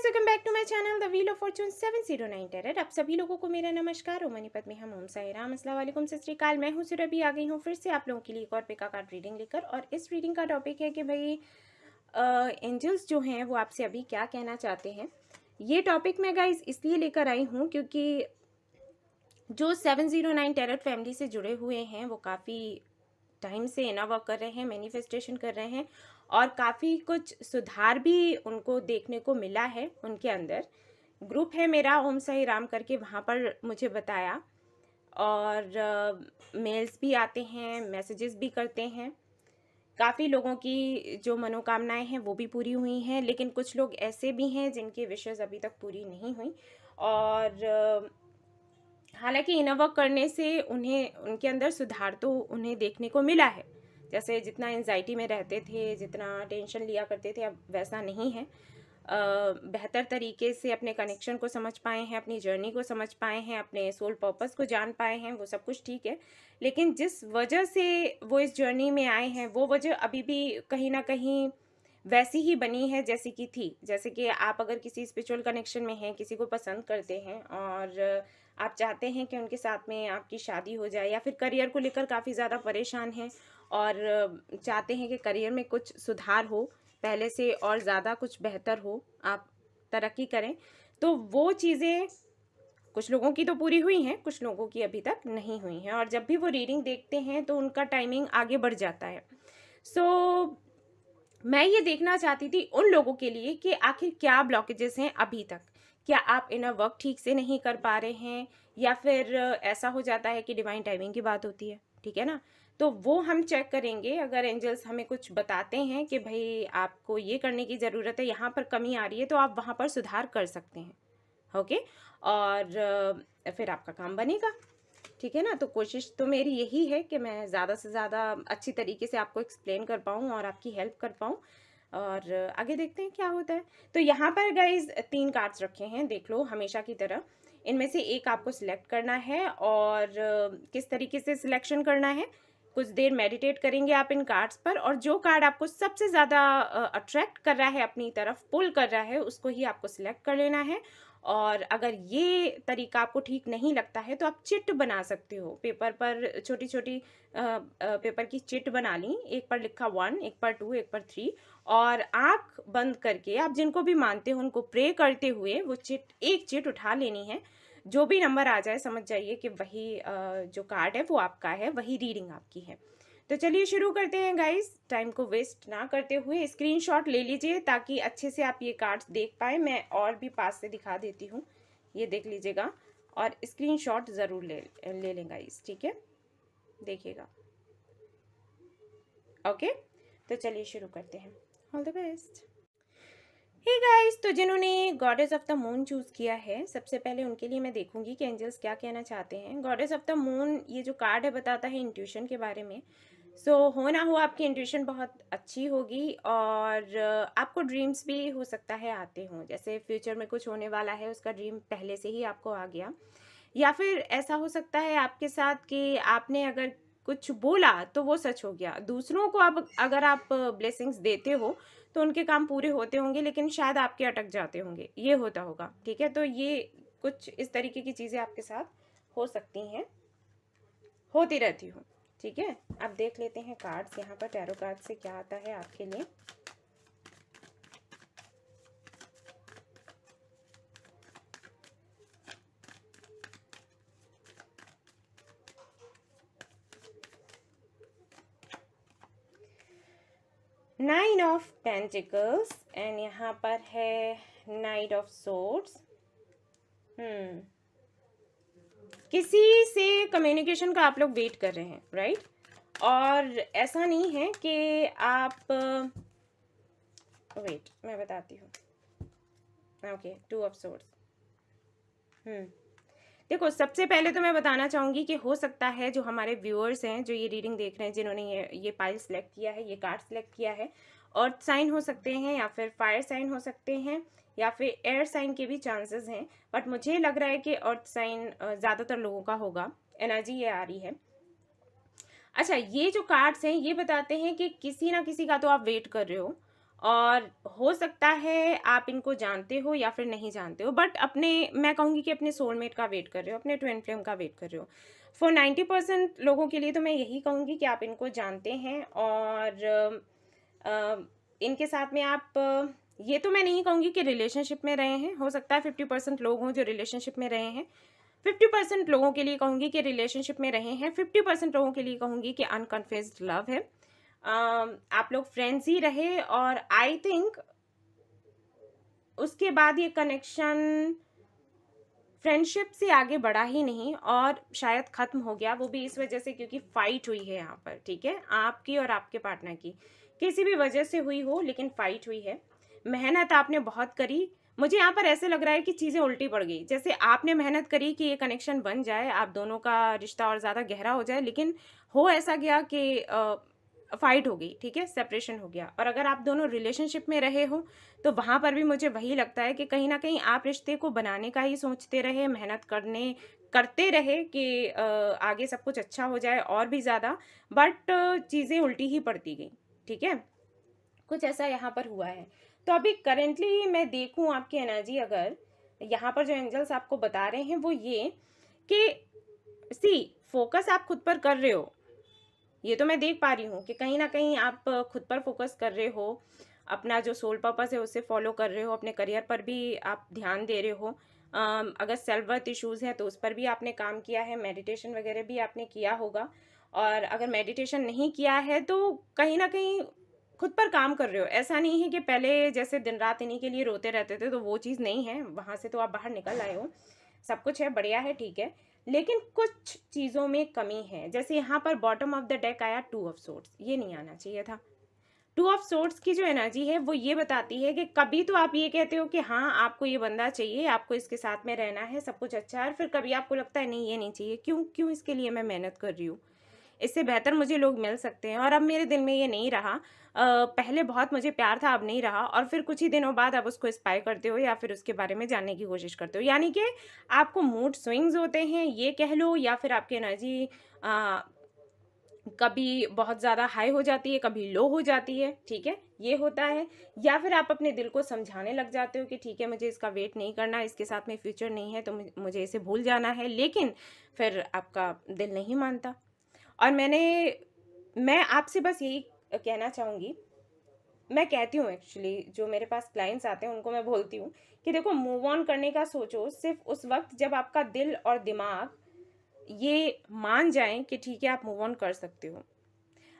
Guys, welcome back to my channel the wheel of fortune 709 terror. आप सभी लोगों को मेरा नमस्कार। ओम मनीपत में हम ओम साई राम, अस्सलाम वालेकुम, सत श्री अकाल। मैं हूं सुरभि, आ गई हूं फिर से आप लोगों के लिए एक और पिका कार्ड रीडिंग लेकर। और इस रीडिंग का टॉपिक है कि भाई एंजल्स जो हैं वो आपसे अभी क्या कहना चाहते हैं। ये टॉपिक मैं गाइस इसलिए लेकर आई हूँ क्योंकि जो 709 टेरर फैमिली से जुड़े हुए हैं वो काफ़ी टाइम से इनर वर्क कर रहे हैं, मैनिफेस्टेशन कर रहे हैं और काफ़ी कुछ सुधार भी उनको देखने को मिला है उनके अंदर। ग्रुप है मेरा ओम साई राम करके, वहाँ पर मुझे बताया और मेल्स भी आते हैं, मैसेजेस भी करते हैं। काफ़ी लोगों की जो मनोकामनाएं हैं वो भी पूरी हुई हैं, लेकिन कुछ लोग ऐसे भी हैं जिनकी विशेष अभी तक पूरी नहीं हुई। और हालांकि इनर वर्क करने से उन्हें उनके अंदर सुधार तो उन्हें देखने को मिला है। जैसे जितना एंजाइटी में रहते थे, जितना टेंशन लिया करते थे, अब वैसा नहीं है। बेहतर तरीके से अपने कनेक्शन को समझ पाए हैं, अपनी जर्नी को समझ पाए हैं, अपने सोल पर्पस को जान पाए हैं, वो सब कुछ ठीक है। लेकिन जिस वजह से वो इस जर्नी में आए हैं वो वजह अभी भी कहीं ना कहीं वैसी ही बनी है जैसी कि थी। जैसे कि आप अगर किसी स्पिरिचुअल कनेक्शन में हैं, किसी को पसंद करते हैं और आप चाहते हैं कि उनके साथ में आपकी शादी हो जाए, या फिर करियर को लेकर काफ़ी ज़्यादा परेशान हैं और चाहते हैं कि करियर में कुछ सुधार हो, पहले से और ज़्यादा कुछ बेहतर हो, आप तरक्की करें, तो वो चीज़ें कुछ लोगों की तो पूरी हुई हैं, कुछ लोगों की अभी तक नहीं हुई हैं। और जब भी वो रीडिंग देखते हैं तो उनका टाइमिंग आगे बढ़ जाता है। मैं ये देखना चाहती थी उन लोगों के लिए कि आखिर क्या ब्लॉकेजेस हैं अभी तक। क्या आप इनर वर्क ठीक से नहीं कर पा रहे हैं, या फिर ऐसा हो जाता है कि डिवाइन टाइमिंग की बात होती है, ठीक है ना। तो वो हम चेक करेंगे। अगर एंजल्स हमें कुछ बताते हैं कि भाई आपको ये करने की ज़रूरत है, यहाँ पर कमी आ रही है, तो आप वहाँ पर सुधार कर सकते हैं। ओके। और फिर आपका काम बनेगा, ठीक है ना। तो कोशिश तो मेरी यही है कि मैं ज़्यादा से ज़्यादा अच्छी तरीके से आपको एक्सप्लेन कर पाऊँ और आपकी हेल्प कर पाऊँ। और आगे देखते हैं क्या होता है। तो यहाँ पर गाइज 3 कार्ड्स रखे हैं, देख लो हमेशा की तरह। इनमें से एक आपको सिलेक्ट करना है और किस तरीके से सिलेक्शन करना है, कुछ देर मेडिटेट करेंगे आप इन कार्ड्स पर, और जो कार्ड आपको सबसे ज़्यादा अट्रैक्ट कर रहा है, अपनी तरफ पुल कर रहा है, उसको ही आपको सिलेक्ट कर लेना है। और अगर ये तरीका आपको ठीक नहीं लगता है तो आप चिट बना सकते हो। पेपर पर छोटी छोटी पेपर की चिट बना ली, एक पर लिखा 1, एक पर 2, एक पर 3, और आंख बंद करके आप जिनको भी मानते हो उनको प्रे करते हुए वो एक चिट उठा लेनी है। जो भी नंबर आ जाए समझ जाइए कि वही जो कार्ड है वो आपका है, वही रीडिंग आपकी है। तो चलिए शुरू करते हैं गाइस, टाइम को वेस्ट ना करते हुए। स्क्रीनशॉट ले लीजिए ताकि अच्छे से आप ये कार्ड्स देख पाए। मैं और भी पास से दिखा देती हूँ, ये देख लीजिएगा और स्क्रीनशॉट ज़रूर ले लें गाइस, ठीक है, देखिएगा। ओके, तो चलिए शुरू करते हैं। All the best. Hey guys, तो जिन्होंने goddess of the moon choose किया है, सबसे पहले उनके लिए मैं देखूंगी कि एंजल्स क्या कहना चाहते हैं। गॉडेस ऑफ द मून ये जो कार्ड है बताता है इंट्यूशन के बारे में। हो ना हो आपकी इंट्यूशन बहुत अच्छी होगी और आपको ड्रीम्स भी हो सकता है आते हों, जैसे फ्यूचर में कुछ होने वाला है उसका ड्रीम पहले से ही आपको आ गया। या फिर ऐसा हो सकता है आपके साथ कि आपने अगर कुछ बोला तो वो सच हो गया। दूसरों को अब अगर आप ब्लेसिंग्स देते हो तो उनके काम पूरे होते होंगे, लेकिन शायद आपके अटक जाते होंगे, ये होता होगा, ठीक है। तो ये कुछ इस तरीके की चीज़ें आपके साथ हो सकती हैं, होती रहती हो, ठीक है। अब देख लेते हैं कार्ड्स यहाँ पर, टैरो कार्ड से क्या आता है आपके लिए। नाइन ऑफ पेंटिकल्स एंड यहाँ पर है नाइट ऑफ सोर्ड्स। किसी से कम्युनिकेशन का आप लोग वेट कर रहे हैं, राइट। और ऐसा नहीं है कि आप वेट, मैं बताती हूँ। Okay, 2 of swords. देखो, सबसे पहले तो मैं बताना चाहूँगी कि हो सकता है जो हमारे व्यूअर्स हैं जो ये रीडिंग देख रहे हैं, जिन्होंने ये पाइल सेलेक्ट किया है, ये कार्ड सेलेक्ट किया है, अर्थ साइन हो सकते हैं या फिर फायर साइन हो सकते हैं या फिर एयर साइन के भी चांसेस हैं, बट मुझे लग रहा है कि अर्थ साइन ज़्यादातर लोगों का होगा। एनर्जी ये आ रही है। अच्छा, ये जो कार्ड्स हैं ये बताते हैं कि किसी ना किसी का तो आप वेट कर रहे हो और हो सकता है आप इनको जानते हो या फिर नहीं जानते हो, बट मैं कहूँगी कि अपने सोलमेट का वेट कर रहे हो, अपने ट्विन फ्लेम का वेट कर रहे हो। फॉर 90% लोगों के लिए तो मैं यही कहूँगी कि आप इनको जानते हैं और इनके साथ में आप ये तो मैं नहीं कहूँगी कि रिलेशनशिप में रहे हैं, हो सकता है 50% लोग हों जो रिलेशनशिप में रहे हैं, 50% लोगों के लिए कहूँगी कि रिलेशनशिप में रहे हैं, 50% लोगों के लिए कहूँगी कि अनकन्फेस्ड लव है। आप लोग फ्रेंड्स ही रहे और आई थिंक उसके बाद ये कनेक्शन फ्रेंडशिप से आगे बढ़ा ही नहीं और शायद ख़त्म हो गया, वो भी इस वजह से क्योंकि फाइट हुई है यहाँ पर, ठीक है, आपकी और आपके पार्टनर की किसी भी वजह से हुई हो, लेकिन फाइट हुई है। मेहनत आपने बहुत करी, मुझे यहाँ पर ऐसे लग रहा है कि चीज़ें उल्टी पड़ गई, जैसे आपने मेहनत करी कि ये कनेक्शन बन जाए, आप दोनों का रिश्ता और ज़्यादा गहरा हो जाए, लेकिन हो ऐसा गया कि फाइट हो गई, ठीक है, सेपरेशन हो गया। और अगर आप दोनों रिलेशनशिप में रहे हो तो वहाँ पर भी मुझे वही लगता है कि कहीं ना कहीं आप रिश्ते को बनाने का ही सोचते रहे, मेहनत करते रहे कि आगे सब कुछ अच्छा हो जाए और भी ज़्यादा, बट चीज़ें उल्टी ही पड़ती गई, ठीक है, कुछ ऐसा यहाँ पर हुआ है। तो अभी करेंटली मैं देखूँ आपकी एनर्जी, अगर यहाँ पर जो एंजल्स आपको बता रहे हैं वो ये कि फोकस आप खुद पर कर रहे हो, ये तो मैं देख पा रही हूँ कि कहीं ना कहीं आप खुद पर फोकस कर रहे हो, अपना जो सोल पर्पस है उसे फॉलो कर रहे हो, अपने करियर पर भी आप ध्यान दे रहे हो। अगर सेल्फ वर्थ इश्यूज़ है तो उस पर भी आपने काम किया है, मेडिटेशन वगैरह भी आपने किया होगा, और अगर मेडिटेशन नहीं किया है तो कहीं ना कहीं खुद पर काम कर रहे हो। ऐसा नहीं है कि पहले जैसे दिन रात इन्हीं के लिए रोते रहते थे, तो वो चीज़ नहीं है, वहाँ से तो आप बाहर निकल आए हो, सब कुछ है, बढ़िया है, ठीक है, लेकिन कुछ चीज़ों में कमी है। जैसे यहाँ पर बॉटम ऑफ द डेक आया 2 ऑफ सोर्ड्स, ये नहीं आना चाहिए था। 2 ऑफ सोर्ड्स की जो एनर्जी है वो ये बताती है कि कभी तो आप ये कहते हो कि हाँ आपको ये बंदा चाहिए, आपको इसके साथ में रहना है, सब कुछ अच्छा है, और फिर कभी आपको लगता है नहीं ये नहीं चाहिए, क्यों क्यों इसके लिए मैं मेहनत कर रही हूँ, इससे बेहतर मुझे लोग मिल सकते हैं, और अब मेरे दिल में ये नहीं रहा। पहले बहुत मुझे प्यार था, अब नहीं रहा, और फिर कुछ ही दिनों बाद आप उसको स्पाई करते हो या फिर उसके बारे में जानने की कोशिश करते हो, यानी कि आपको मूड स्विंग्स होते हैं ये कह लो, या फिर आपकी एनर्जी कभी बहुत ज़्यादा हाई हो जाती है, कभी लो हो जाती है, ठीक है, ये होता है। या फिर आप अपने दिल को समझाने लग जाते हो कि ठीक है मुझे इसका वेट नहीं करना, इसके साथ में फ्यूचर नहीं है, तो मुझे इसे भूल जाना है, लेकिन फिर आपका दिल नहीं मानता। और मैं आपसे बस यही कहना चाहूँगी, मैं कहती हूँ एक्चुअली, जो मेरे पास क्लाइंट्स आते हैं उनको मैं बोलती हूँ कि देखो, मूव ऑन करने का सोचो सिर्फ उस वक्त जब आपका दिल और दिमाग ये मान जाएं कि ठीक है आप मूव ऑन कर सकते हो।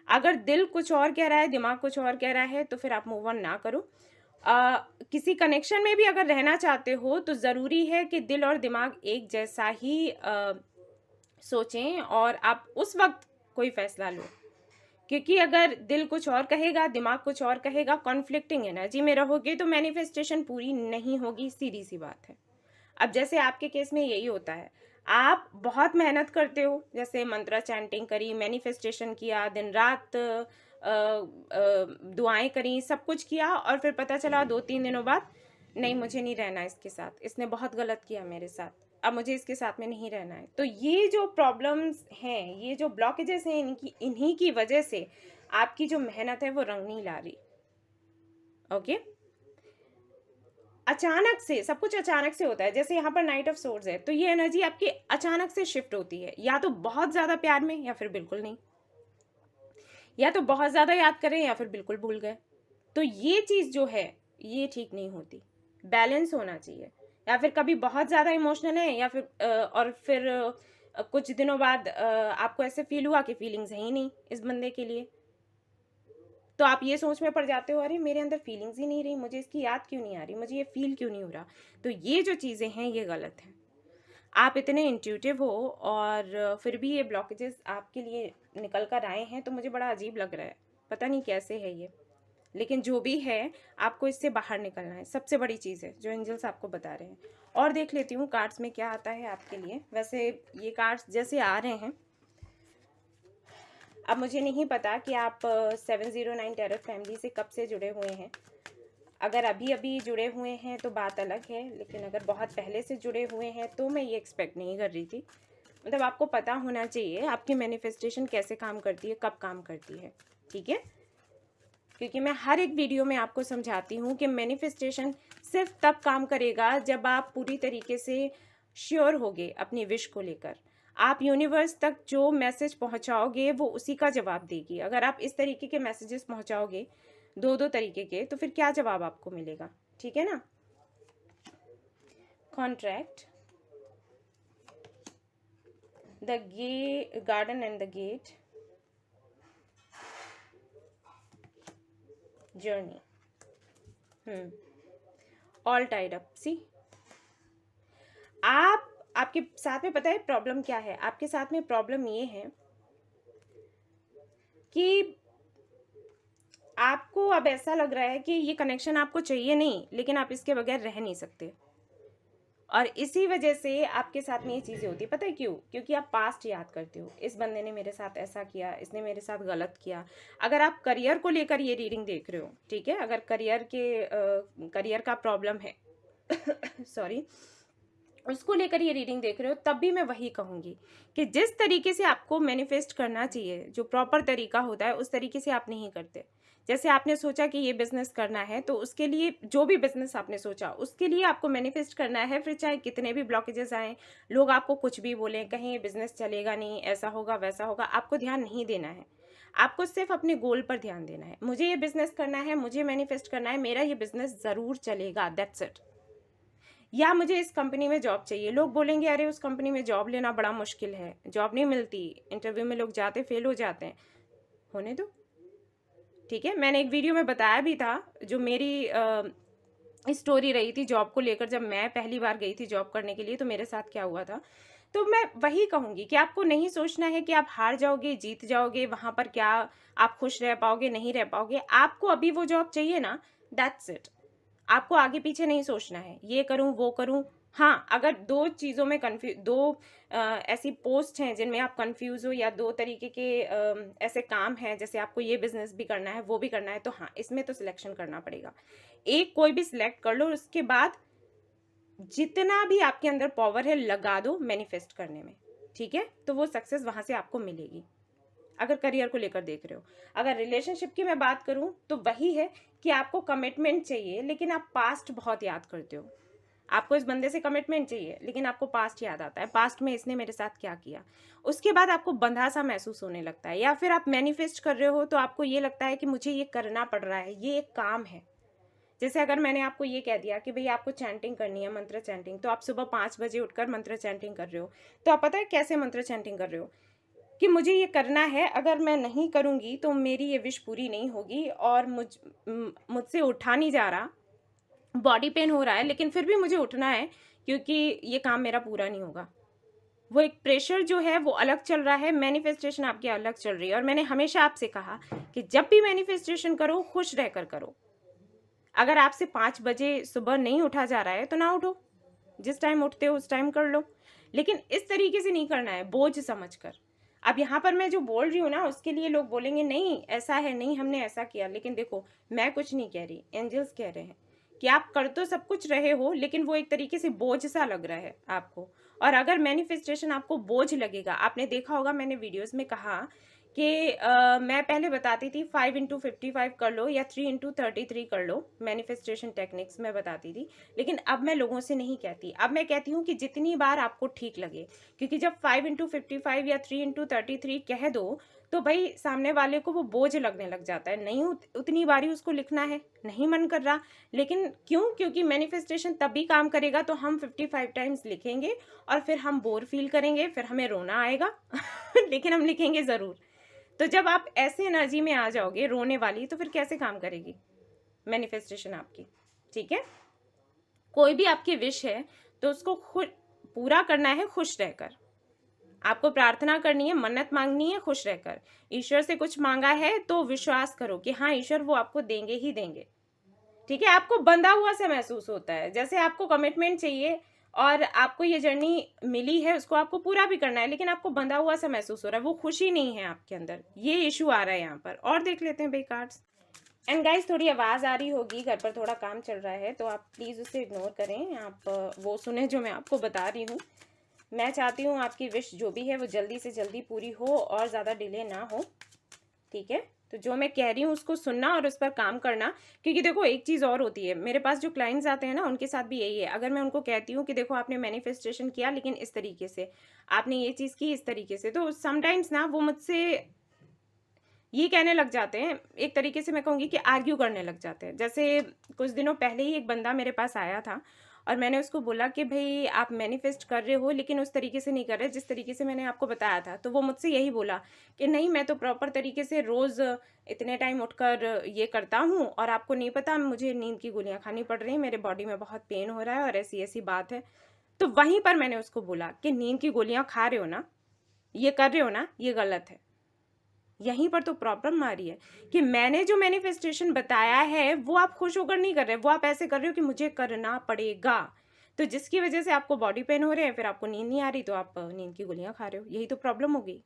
अगर दिल कुछ और कह रहा है, दिमाग कुछ और कह रहा है, तो फिर आप मूव ऑन ना करो। किसी कनेक्शन में भी अगर रहना चाहते हो तो ज़रूरी है कि दिल और दिमाग एक जैसा ही सोचें और आप उस वक्त कोई फैसला लो, क्योंकि अगर दिल कुछ और कहेगा, दिमाग कुछ और कहेगा, कॉन्फ्लिक्टिंग एनर्जी में रहोगे तो मैनिफेस्टेशन पूरी नहीं होगी, सीधी सी बात है। अब जैसे आपके केस में यही होता है, आप बहुत मेहनत करते हो, जैसे मंत्रा चैंटिंग करी, मैनिफेस्टेशन किया, दिन रात दुआएं करी, सब कुछ किया, और फिर पता चला 2-3 दिनों बाद नहीं मुझे नहीं रहना इसके साथ, इसने बहुत गलत किया मेरे साथ, अब मुझे इसके साथ में नहीं रहना है। तो ये जो प्रॉब्लम्स हैं, ये जो ब्लॉकेजेस हैं, इन्हीं की वजह से आपकी जो मेहनत है वो रंग नहीं ला रही। ओके, अचानक से सब कुछ अचानक से होता है, जैसे यहाँ पर नाइट ऑफ सोर्ड्स है, तो ये एनर्जी आपकी अचानक से शिफ्ट होती है, या तो बहुत ज्यादा प्यार में या फिर बिल्कुल नहीं, या तो बहुत ज्यादा याद करें या फिर बिल्कुल भूल गए। तो ये चीज जो है ये ठीक नहीं होती, बैलेंस होना चाहिए। या फिर कभी बहुत ज्यादा इमोशनल है, या फिर और फिर कुछ दिनों बाद आपको ऐसे फील हुआ कि फीलिंग्स है ही नहीं इस बंदे के लिए, तो आप ये सोच में पड़ जाते हो अरे मेरे अंदर फीलिंग्स ही नहीं रही, मुझे इसकी याद क्यों नहीं आ रही, मुझे ये फील क्यों नहीं हो रहा। तो ये जो चीज़ें हैं ये गलत हैं। आप इतने इंट्यूटिव हो और फिर भी ये ब्लॉकेजेस आपके लिए निकल कर आए हैं, तो मुझे बड़ा अजीब लग रहा है, पता नहीं कैसे है ये, लेकिन जो भी है आपको इससे बाहर निकलना है, सबसे बड़ी चीज़ है जो एंजल्स आपको बता रहे हैं। और देख लेती हूँ कार्ड्स में क्या आता है आपके लिए। वैसे ये कार्ड्स जैसे आ रहे हैं, अब मुझे नहीं पता कि आप 709 टेरर फैमिली से कब से जुड़े हुए हैं। अगर अभी अभी जुड़े हुए हैं तो बात अलग है, लेकिन अगर बहुत पहले से जुड़े हुए हैं तो मैं ये एक्सपेक्ट नहीं कर रही थी। मतलब आपको पता होना चाहिए आपकी मैनिफेस्टेशन कैसे काम करती है, कब काम करती है, ठीक है, क्योंकि मैं हर एक वीडियो में आपको समझाती हूँ कि मैनिफेस्टेशन सिर्फ तब काम करेगा जब आप पूरी तरीके से श्योर होगे अपनी विश को लेकर। आप यूनिवर्स तक जो मैसेज पहुंचाओगे वो उसी का जवाब देगी। अगर आप इस तरीके के मैसेजेस पहुंचाओगे दो दो तरीके के, तो फिर क्या जवाब आपको मिलेगा? ठीक है ना। Contract, the garden and the gate, journey, all tied up. See, आपके साथ में पता है प्रॉब्लम क्या है? आपके साथ में प्रॉब्लम ये है कि आपको अब ऐसा लग रहा है कि ये कनेक्शन आपको चाहिए नहीं, लेकिन आप इसके बगैर रह नहीं सकते। और इसी वजह से आपके साथ में ये चीज़ें होती है। पता है क्यों? क्योंकि आप पास्ट याद करते हो, इस बंदे ने मेरे साथ ऐसा किया, इसने मेरे साथ गलत किया। अगर आप करियर को लेकर ये रीडिंग देख रहे हो, ठीक है, अगर करियर का प्रॉब्लम है सॉरी, उसको लेकर ये रीडिंग देख रहे हो, तब भी मैं वही कहूँगी कि जिस तरीके से आपको मैनिफेस्ट करना चाहिए, जो प्रॉपर तरीका होता है, उस तरीके से आप नहीं करते। जैसे आपने सोचा कि ये बिजनेस करना है, तो उसके लिए जो भी बिजनेस आपने सोचा उसके लिए आपको मैनिफेस्ट करना है। फिर चाहे कितने भी ब्लॉकेजेस आए, लोग आपको कुछ भी बोलें, कहीं ये बिजनेस चलेगा नहीं, ऐसा होगा वैसा होगा, आपको ध्यान नहीं देना है। आपको सिर्फ अपने गोल पर ध्यान देना है। मुझे ये बिजनेस करना है, मुझे मैनिफेस्ट करना है, मेरा ये बिजनेस ज़रूर चलेगा, दैट्स इट। या मुझे इस कंपनी में जॉब चाहिए। लोग बोलेंगे अरे उस कंपनी में जॉब लेना बड़ा मुश्किल है, जॉब नहीं मिलती, इंटरव्यू में लोग जाते फेल हो जाते हैं। होने दो, ठीक है। मैंने एक वीडियो में बताया भी था, जो मेरी स्टोरी रही थी जॉब को लेकर। जब मैं पहली बार गई थी जॉब करने के लिए, तो मेरे साथ क्या हुआ था। तो मैं वही कहूँगी कि आपको नहीं सोचना है कि आप हार जाओगे, जीत जाओगे, वहाँ पर क्या आप खुश रह पाओगे, नहीं रह पाओगे। आपको अभी वो जॉब चाहिए ना, दैट्स इट। आपको आगे पीछे नहीं सोचना है, ये करूं वो करूं। हाँ, अगर दो चीज़ों में ऐसी पोस्ट हैं जिनमें आप कंफ्यूज हो, या दो तरीके के ऐसे काम हैं, जैसे आपको ये बिजनेस भी करना है, वो भी करना है, तो हाँ, इसमें तो सिलेक्शन करना पड़ेगा। एक कोई भी सिलेक्ट कर लो, उसके बाद जितना भी आपके अंदर पावर है लगा दो मैनिफेस्ट करने में, ठीक है। तो वो सक्सेस वहां से आपको मिलेगी। अगर करियर को लेकर देख रहे हो, अगर रिलेशनशिप की मैं बात करूं, तो वही है कि आपको कमिटमेंट चाहिए, लेकिन आप पास्ट बहुत याद करते हो। आपको इस बंदे से कमिटमेंट चाहिए, लेकिन आपको पास्ट याद आता है, पास्ट में इसने मेरे साथ क्या किया। उसके बाद आपको बंधा सा महसूस होने लगता है। या फिर आप मैनिफेस्ट कर रहे हो तो आपको ये लगता है कि मुझे ये करना पड़ रहा है, ये एक काम है। जैसे अगर मैंने आपको ये कह दिया कि भाई आपको चैंटिंग करनी है, मंत्र चैंटिंग, तो आप सुबह 5 बजे उठकर मंत्र चैंटिंग कर रहे हो। तो आप पता है कैसे मंत्र चैंटिंग कर रहे हो कि मुझे ये करना है, अगर मैं नहीं करूँगी तो मेरी ये विश पूरी नहीं होगी, और मुझसे उठा नहीं जा रहा, बॉडी पेन हो रहा है, लेकिन फिर भी मुझे उठना है क्योंकि ये काम मेरा पूरा नहीं होगा। वो एक प्रेशर जो है वो अलग चल रहा है, मैनिफेस्टेशन आपकी अलग चल रही है। और मैंने हमेशा आपसे कहा कि जब भी मैनिफेस्टेशन करो, खुश रहकर करो। अगर आपसे 5 बजे सुबह नहीं उठा जा रहा है तो ना उठो, जिस टाइम उठते हो उस टाइम कर लो, लेकिन इस तरीके से नहीं करना है बोझ समझकर। अब यहाँ पर मैं जो बोल रही हूँ ना, उसके लिए लोग बोलेंगे नहीं ऐसा है, नहीं हमने ऐसा किया, लेकिन देखो मैं कुछ नहीं कह रही, एंजल्स कह रहे हैं कि आप कर तो सब कुछ रहे हो, लेकिन वो एक तरीके से बोझ सा लग रहा है आपको। और अगर मैनिफेस्टेशन आपको बोझ लगेगा, आपने देखा होगा मैंने वीडियोस में कहा कि मैं पहले बताती थी 5x55 कर लो या 3x33 कर लो, मैनिफेस्टेशन टेक्निक्स मैं बताती थी। लेकिन अब मैं लोगों से नहीं कहती, अब मैं कहती हूँ कि जितनी बार आपको ठीक लगे। क्योंकि जब 5x55 या 3x33 कह दो, तो भाई सामने वाले को वो बोझ लगने लग जाता है, नहीं उतनी बारी उसको लिखना है, नहीं मन कर रहा। लेकिन क्यों? क्योंकि मैनिफेस्टेशन तभी काम करेगा तो हम 55 टाइम्स लिखेंगे, और फिर हम बोर फील करेंगे, फिर हमें रोना आएगा लेकिन हम लिखेंगे ज़रूर। तो जब आप ऐसे एनर्जी में आ जाओगे रोने वाली, तो फिर कैसे काम करेगी मैनिफेस्टेशन आपकी? ठीक है। कोई भी आपकी विश है तो उसको खुद पूरा करना है, खुश रहकर। आपको प्रार्थना करनी है, मन्नत मांगनी है, खुश रहकर। ईश्वर से कुछ मांगा है तो विश्वास करो कि हाँ ईश्वर वो आपको देंगे ही देंगे, ठीक है। आपको बंधा हुआ सा महसूस होता है, जैसे आपको कमिटमेंट चाहिए और आपको ये जर्नी मिली है, उसको आपको पूरा भी करना है, लेकिन आपको बंधा हुआ सा महसूस हो रहा है, वो खुशी नहीं है आपके अंदर। ये इशू आ रहा है यहाँ पर। और देख लेते हैं भाई कार्ड्स। एंड गाइस, थोड़ी आवाज़ आ रही होगी, घर पर थोड़ा काम चल रहा है, तो आप प्लीज़ उसे इग्नोर करें। आप वो सुने जो मैं आपको बता रही हूँ। मैं चाहती हूँ आपकी विश जो भी है वो जल्दी से जल्दी पूरी हो और ज़्यादा डिले ना हो, ठीक है। तो जो मैं कह रही हूँ उसको सुनना और उस पर काम करना। क्योंकि देखो एक चीज़ और होती है, मेरे पास जो क्लाइंट्स आते हैं ना उनके साथ भी यही है। अगर मैं उनको कहती हूँ कि देखो आपने मैनिफेस्टेशन किया लेकिन इस तरीके से, आपने ये चीज़ की इस तरीके से, तो समटाइम्स ना वो मुझसे ये कहने लग जाते हैं, एक तरीके से मैं कहूँगी कि आर्ग्यू करने लग जाते हैं। जैसे कुछ दिनों पहले ही एक बंदा मेरे पास आया था और मैंने उसको बोला कि भई आप मैनिफेस्ट कर रहे हो लेकिन उस तरीके से नहीं कर रहे जिस तरीके से मैंने आपको बताया था। तो वो मुझसे यही बोला कि नहीं, मैं तो प्रॉपर तरीके से रोज़ इतने टाइम उठकर ये करता हूँ और आपको नहीं पता, मुझे नींद की गोलियाँ खानी पड़ रही हैं, मेरे बॉडी में बहुत पेन हो रहा है और ऐसी-ऐसी बात है। तो वहीं पर मैंने उसको बोला कि नींद की गोलियाँ खा रहे हो ना, ये कर रहे हो ना, ये गलत है। यहीं पर तो प्रॉब्लम आ रही है कि मैंने जो मैनिफेस्टेशन बताया है वो आप खुश होकर नहीं कर रहे, वो आप ऐसे कर रहे हो कि मुझे करना पड़ेगा। तो जिसकी वजह से आपको बॉडी पेन हो रहे हैं, फिर आपको नींद नहीं आ रही तो आप नींद की गोलियां खा रहे हो। यही तो प्रॉब्लम होगी।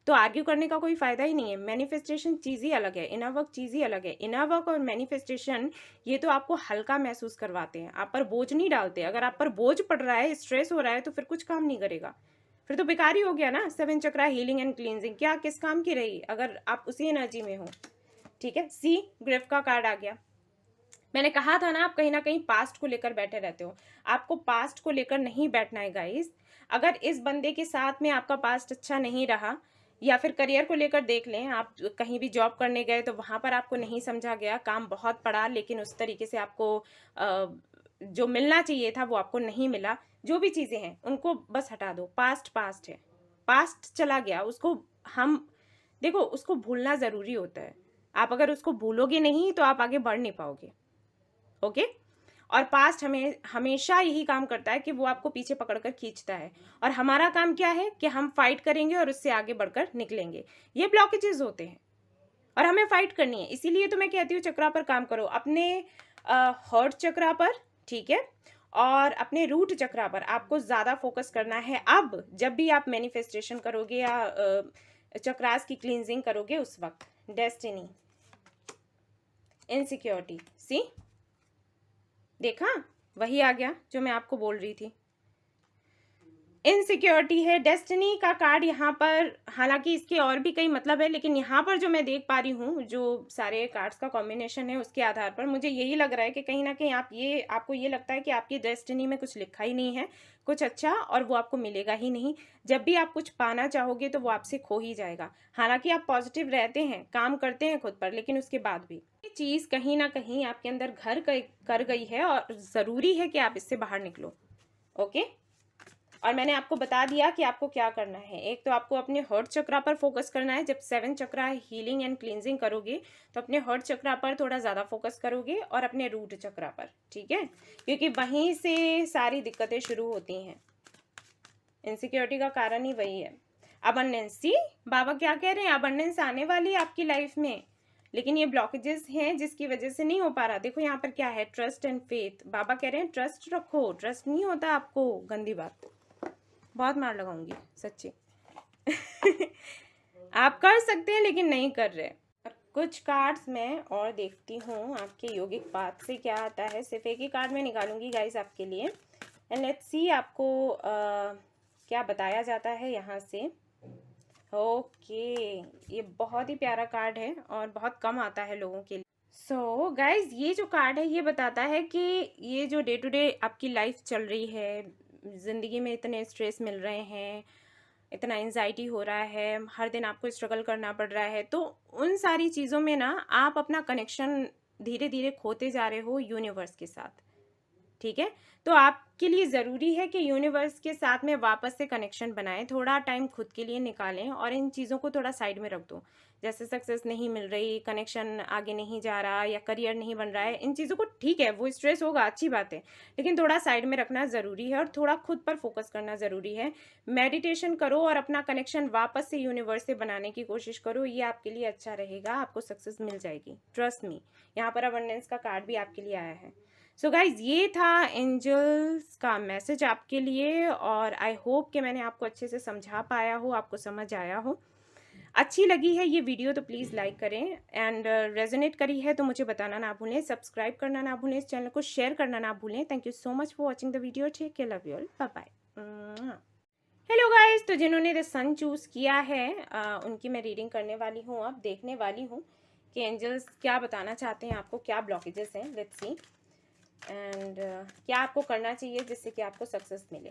तो आर्ग्यू करने का कोई फायदा ही नहीं है। मैनिफेस्टेशन चीज़ ही अलग है, इनर वर्क चीज़ ही अलग है। इनर वर्क और मैनिफेस्टेशन ये तो आपको हल्का महसूस करवाते हैं, आप पर बोझ नहीं डालते। अगर आप पर बोझ पड़ रहा है, स्ट्रेस हो रहा है, तो फिर कुछ काम नहीं करेगा, फिर तो बेकार ही हो गया ना। 7 चक्रा हीलिंग एंड क्लींजिंग क्या किस काम की रही अगर आप उसी एनर्जी में हो। ठीक है, सी ग्रिफ का कार्ड आ गया। मैंने कहा था ना, आप कहीं ना कहीं पास्ट को लेकर बैठे रहते हो। आपको पास्ट को लेकर नहीं बैठना है गाइस। अगर इस बंदे के साथ में आपका पास्ट अच्छा नहीं रहा, या फिर करियर को लेकर देख लें, आप कहीं भी जॉब करने गए तो वहां पर आपको नहीं समझा गया, काम बहुत पड़ा लेकिन उस तरीके से आपको जो मिलना चाहिए था वो आपको नहीं मिला। जो भी चीजें हैं उनको बस हटा दो। पास्ट पास्ट है, पास्ट चला गया, उसको हम देखो, उसको भूलना जरूरी होता है। आप अगर उसको भूलोगे नहीं तो आप आगे बढ़ नहीं पाओगे। ओके। और पास्ट हमें हमेशा यही काम करता है कि वो आपको पीछे पकड़कर खींचता है, और हमारा काम क्या है कि हम फाइट करेंगे और उससे आगे बढ़कर निकलेंगे। ये ब्लॉकेजेस होते हैं और हमें फाइट करनी है। इसीलिए तो मैं कहती हूँ चक्रा पर काम करो, अपने हार्ट चक्रा पर, ठीक है, और अपने रूट चक्रा पर आपको ज़्यादा फोकस करना है। अब जब भी आप मैनिफेस्टेशन करोगे या चक्रास की क्लींजिंग करोगे उस वक्त डेस्टिनी, इनसिक्योरिटी, सी देखा, वही आ गया जो मैं आपको बोल रही थी। इनसिक्योरिटी है, डेस्टिनी का कार्ड यहाँ पर। हालांकि इसके और भी कई मतलब है, लेकिन यहाँ पर जो मैं देख पा रही हूँ, जो सारे कार्ड्स का कॉम्बिनेशन है उसके आधार पर मुझे यही लग रहा है कि कहीं ना कहीं आपको ये लगता है कि आपकी डेस्टिनी में कुछ लिखा ही नहीं है कुछ अच्छा, और वो आपको मिलेगा ही नहीं। जब भी आप कुछ पाना चाहोगे तो वो आपसे खो ही जाएगा। हालांकि आप पॉजिटिव रहते हैं, काम करते हैं खुद पर, लेकिन उसके बाद भी ये चीज़ कहीं ना कहीं आपके अंदर घर कर गई है और ज़रूरी है कि आप इससे बाहर निकलो। ओके। और मैंने आपको बता दिया कि आपको क्या करना है। एक तो आपको अपने हार्ट चक्रा पर फोकस करना है। जब 7 चक्रा हीलिंग एंड क्लींजिंग करोगे तो अपने हार्ट चक्रा पर थोड़ा ज़्यादा फोकस करोगे और अपने रूट चक्रा पर, ठीक है, क्योंकि वहीं से सारी दिक्कतें शुरू होती हैं। इनसिक्योरिटी का कारण ही वही है। अबंडेंस, सी बाबा क्या कह रहे हैं, अबंडेंस आने वाली है आपकी लाइफ में, लेकिन ये ब्लॉकेजेस हैं जिसकी वजह से नहीं हो पा रहा। देखो यहाँ पर क्या है, ट्रस्ट एंड फेथ। बाबा कह रहे हैं ट्रस्ट रखो। ट्रस्ट नहीं होता आपको, गंदी बात, बहुत मार लगाऊंगी सच्ची। आप कर सकते हैं लेकिन नहीं कर रहे। और कुछ कार्ड्स मैं और देखती हूँ आपके योगिक पाथ से क्या आता है। सिर्फ एक ही कार्ड मैं निकालूंगी गाइस आपके लिए, एंड लेट्स सी आपको क्या बताया जाता है यहाँ से। ओके, ये बहुत ही प्यारा कार्ड है और बहुत कम आता है लोगों के लिए। सो गाइज, ये जो कार्ड है ये बताता है कि ये जो डे टू डे आपकी लाइफ चल रही है, ज़िंदगी में इतने स्ट्रेस मिल रहे हैं, इतना एंजाइटी हो रहा है, हर दिन आपको स्ट्रगल करना पड़ रहा है, तो उन सारी चीज़ों में ना आप अपना कनेक्शन धीरे धीरे खोते जा रहे हो यूनिवर्स के साथ। ठीक है, तो आपके लिए ज़रूरी है कि यूनिवर्स के साथ में वापस से कनेक्शन बनाएं। थोड़ा टाइम खुद के लिए निकालें और इन चीज़ों को थोड़ा साइड में रख दो। जैसे सक्सेस नहीं मिल रही, कनेक्शन आगे नहीं जा रहा, या करियर नहीं बन रहा है, इन चीज़ों को, ठीक है वो स्ट्रेस होगा, अच्छी बात है, लेकिन थोड़ा साइड में रखना ज़रूरी है और थोड़ा खुद पर फोकस करना ज़रूरी है। मेडिटेशन करो और अपना कनेक्शन वापस से यूनिवर्स से बनाने की कोशिश करो। ये आपके लिए अच्छा रहेगा, आपको सक्सेस मिल जाएगी, ट्रस्ट मी। यहाँ पर अबंडेंस का कार्ड भी आपके लिए आया है। सो गाइज, ये था एंजल्स का मैसेज आपके लिए, और आई होप कि मैंने आपको अच्छे से समझा पाया हो, आपको समझ आया हो। अच्छी लगी है ये वीडियो तो प्लीज़ लाइक करें, एंड रेजोनेट करी है तो मुझे बताना ना भूलें, सब्सक्राइब करना ना भूलें, इस चैनल को शेयर करना ना भूलें। Thank you so much for watching the video. Take care, love you all, bye bye. Hello guys, तो जिन्होंने द सन चूज़ किया है उनकी मैं रीडिंग करने वाली हूँ। अब देखने वाली हूँ कि एंजल्स क्या बताना चाहते हैं आपको, क्या ब्लॉकेजेस हैं। लेट्स सी एंड क्या आपको करना चाहिए जिससे कि आपको सक्सेस मिले।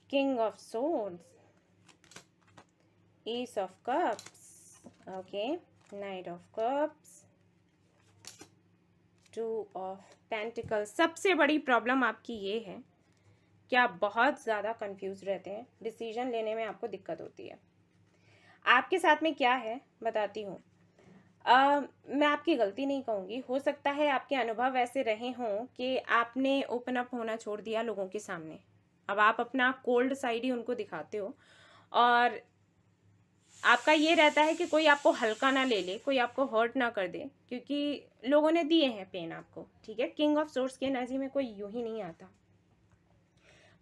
King of swords, S of cups, okay, night of cups, two of pentacles. सबसे बड़ी प्रॉब्लम आपकी ये है कि आप बहुत ज़्यादा कंफ्यूज रहते हैं, डिसीजन लेने में आपको दिक्कत होती है। आपके साथ में क्या है बताती हूँ। मैं आपकी गलती नहीं कहूँगी, हो सकता है आपके अनुभव ऐसे रहे हों कि आपने ओपन अप होना छोड़ दिया लोगों के सामने। अब आप अपना कोल्ड साइड ही उनको दिखाते हो और आपका ये रहता है कि कोई आपको हल्का ना ले ले, कोई आपको हर्ट ना कर दे, क्योंकि लोगों ने दिए हैं पेन आपको। ठीक है, किंग ऑफ सोर्ड्स की एनर्जी में कोई यूं ही नहीं आता।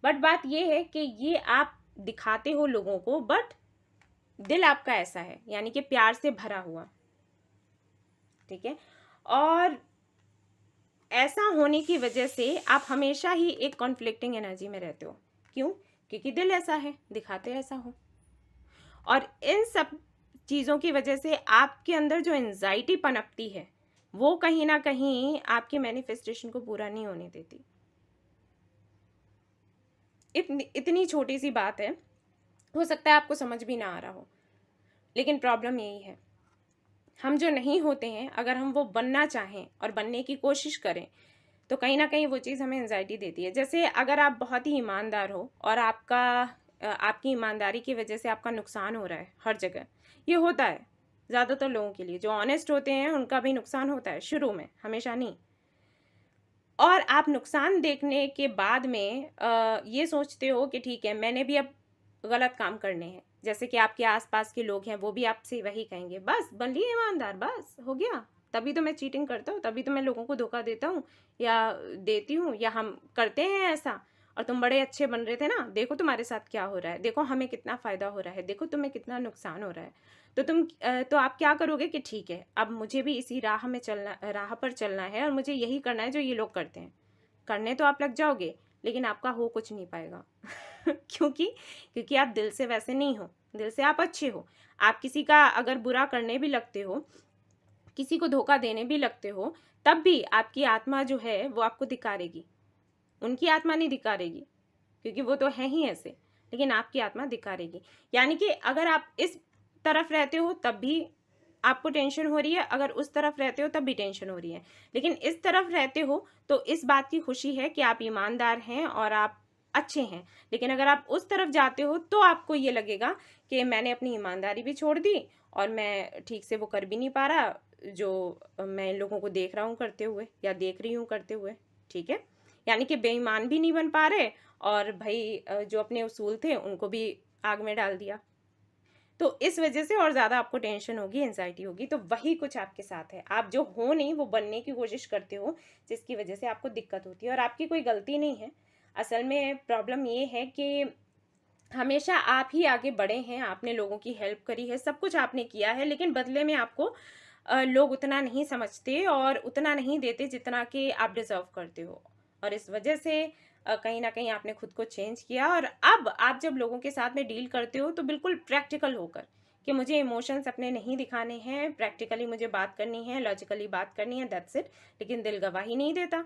बट बात ये है कि ये आप दिखाते हो लोगों को, बट दिल आपका ऐसा है, यानी कि प्यार से भरा हुआ। ठीक है, और ऐसा होने की वजह से आप हमेशा ही एक कॉन्फ्लिक्टिंग एनर्जी में रहते हो। क्यों? क्योंकि दिल ऐसा है, दिखाते ऐसा हो। और इन सब चीज़ों की वजह से आपके अंदर जो एंजाइटी पनपती है वो कहीं ना कहीं आपकी मैनिफेस्टेशन को पूरा नहीं होने देती। इतनी छोटी सी बात है, हो सकता है आपको समझ भी ना आ रहा हो, लेकिन प्रॉब्लम यही है, हम जो नहीं होते हैं अगर हम वो बनना चाहें और बनने की कोशिश करें तो कहीं ना कहीं वो चीज़ हमें एंजाइटी देती है। जैसे अगर आप बहुत ही ईमानदार हो और आपकी ईमानदारी की वजह से आपका नुकसान हो रहा है हर जगह, ये होता है ज़्यादातर लोगों के लिए। जो ऑनेस्ट होते हैं उनका भी नुकसान होता है शुरू में, हमेशा नहीं। और आप नुकसान देखने के बाद में ये सोचते हो कि ठीक है, मैंने भी अब गलत काम करने हैं। जैसे कि आपके आसपास के लोग हैं वो भी आपसे वही कहेंगे, बस बन लिए ईमानदार, बस हो गया, तभी तो मैं चीटिंग करता हूँ, तभी तो मैं लोगों को धोखा देता हूँ या देती हूँ, या हम करते हैं ऐसा। और तुम बड़े अच्छे बन रहे थे ना, देखो तुम्हारे साथ क्या हो रहा है, देखो हमें कितना फ़ायदा हो रहा है, देखो तुम्हें कितना नुकसान हो रहा है। तो आप क्या करोगे कि ठीक है, अब मुझे भी इसी राह पर चलना है और मुझे यही करना है जो ये लोग करते हैं। करने तो आप लग जाओगे, लेकिन आपका हो कुछ नहीं पाएगा। क्योंकि आप दिल से वैसे नहीं हो, दिल से आप अच्छे हो। आप किसी का अगर बुरा करने भी लगते हो, किसी को धोखा देने भी लगते हो, तब भी आपकी आत्मा जो है वो आपको धिक्कारेगी। उनकी आत्मा नहीं धिक्कारेगी, क्योंकि वो तो है ही ऐसे, लेकिन आपकी आत्मा धिक्कारेगी। यानी कि अगर आप इस तरफ रहते हो तब भी आपको टेंशन हो रही है, अगर उस तरफ रहते हो तब भी टेंशन हो रही है। लेकिन इस तरफ रहते हो तो इस बात की खुशी है कि आप ईमानदार हैं और आप अच्छे हैं। लेकिन अगर आप उस तरफ जाते हो तो आपको ये लगेगा कि मैंने अपनी ईमानदारी भी छोड़ दी और मैं ठीक से वो कर भी नहीं पा रहा जो मैं इन लोगों को देख रहा हूँ करते हुए या देख रही हूँ करते हुए। ठीक है, यानी कि बेईमान भी नहीं बन पा रहे और भाई जो अपने उसूल थे उनको भी आग में डाल दिया। तो इस वजह से और ज़्यादा आपको टेंशन होगी, एंजाइटी होगी। तो वही कुछ आपके साथ है, आप जो हो नहीं वो बनने की कोशिश करते हो, जिसकी वजह से आपको दिक्कत होती है। और आपकी कोई गलती नहीं है, असल में प्रॉब्लम ये है कि हमेशा आप ही आगे बढ़े हैं, आपने लोगों की हेल्प करी है, सब कुछ आपने किया है, लेकिन बदले में आपको लोग उतना नहीं समझते और उतना नहीं देते जितना कि आप डिज़र्व करते हो। और इस वजह से कहीं ना कहीं आपने खुद को चेंज किया और अब आप जब लोगों के साथ में डील करते हो तो बिल्कुल प्रैक्टिकल होकर कि मुझे इमोशंस अपने नहीं दिखाने हैं, प्रैक्टिकली मुझे बात करनी है, लॉजिकली बात करनी है, दैट्स इट। लेकिन दिल गवाही नहीं देता।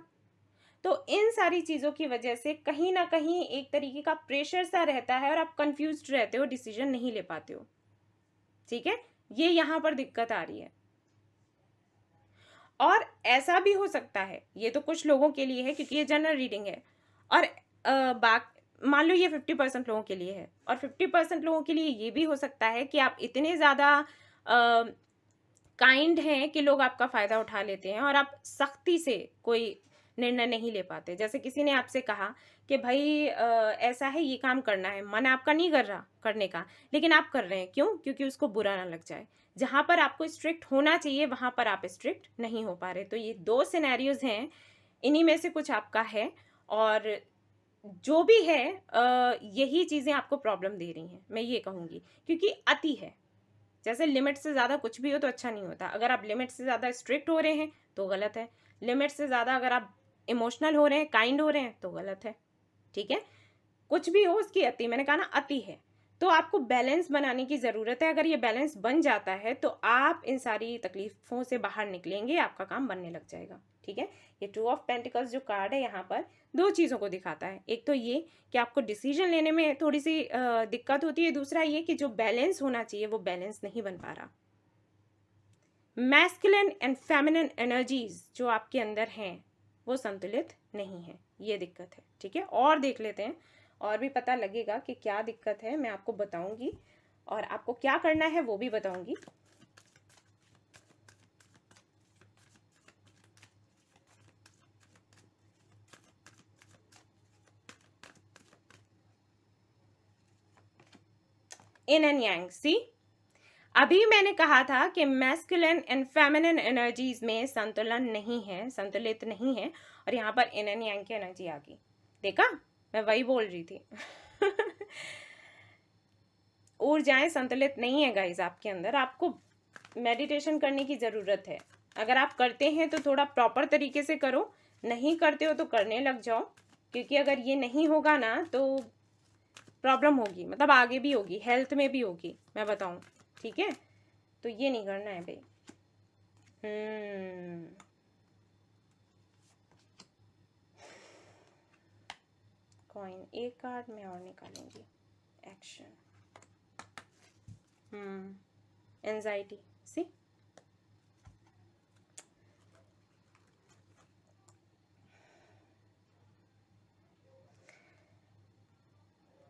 तो इन सारी चीज़ों की वजह से कहीं ना कहीं एक तरीके का प्रेशर सा रहता है और आप कंफ्यूज्ड रहते हो, डिसीजन नहीं ले पाते हो। ठीक है, ये यहाँ पर दिक्कत आ रही है। और ऐसा भी हो सकता है, ये तो कुछ लोगों के लिए है क्योंकि ये जनरल रीडिंग है, और मान लो ये 50% लोगों के लिए है, और 50% लोगों के लिए ये भी हो सकता है कि आप इतने ज़्यादा काइंड हैं कि लोग आपका फ़ायदा उठा लेते हैं और आप सख्ती से कोई निर्णय नहीं ले पाते। जैसे किसी ने आपसे कहा कि भाई ऐसा है, ये काम करना है, मन आपका नहीं कर रहा करने का, लेकिन आप कर रहे हैं। क्यों? क्योंकि उसको बुरा ना लग जाए। जहाँ पर आपको स्ट्रिक्ट होना चाहिए वहाँ पर आप स्ट्रिक्ट नहीं हो पा रहे। तो ये 2 सिनेरियोज़ हैं, इन्हीं में से कुछ आपका है। और जो भी है यही चीज़ें आपको प्रॉब्लम दे रही हैं, मैं ये कहूँगी, क्योंकि अति है। जैसे लिमिट से ज़्यादा कुछ भी हो तो अच्छा नहीं होता। अगर आप लिमिट से ज़्यादा स्ट्रिक्ट हो रहे हैं तो गलत है, लिमिट से ज़्यादा अगर आप इमोशनल हो रहे हैं, काइंड हो रहे हैं तो गलत है। ठीक है, कुछ भी हो उसकी अति, मैंने कहा ना अति है, तो आपको बैलेंस बनाने की ज़रूरत है। अगर ये बैलेंस बन जाता है तो आप इन सारी तकलीफ़ों से बाहर निकलेंगे, आपका काम बनने लग जाएगा। ठीक है, ये 2 ऑफ पेंटिकल्स जो कार्ड है यहाँ पर 2 चीज़ों को दिखाता है। एक तो ये कि आपको डिसीजन लेने में थोड़ी सी दिक्कत होती है, दूसरा ये कि जो बैलेंस होना चाहिए वो बैलेंस नहीं बन पा रहा। मैस्कुलिन एंड फेमिनिन एनर्जीज जो आपके अंदर हैं वो संतुलित नहीं है, ये दिक्कत है। ठीक है, और देख लेते हैं, और भी पता लगेगा कि क्या दिक्कत है, मैं आपको बताऊंगी और आपको क्या करना है वो भी बताऊंगी। इन एंड यांग, सी अभी मैंने कहा था कि मैस्कुलिन एंड फेमिनिन एनर्जीज में संतुलन नहीं है, संतुलित नहीं है, और यहाँ पर इन एंड यांग की एनर्जी आ गई। देखा, मैं वही बोल रही थी। ऊर्जाएं संतुलित नहीं है गाइज आपके अंदर, आपको मेडिटेशन करने की ज़रूरत है। अगर आप करते हैं तो थोड़ा प्रॉपर तरीके से करो, नहीं करते हो तो करने लग जाओ, क्योंकि अगर ये नहीं होगा ना तो प्रॉब्लम होगी, मतलब आगे भी होगी, हेल्थ में भी होगी, मैं बताऊं। ठीक है, तो ये नहीं करना है भाई। कॉइन, एक कार्ड मैं और निकालूंगी। एक्शन, एंजाइटी, सी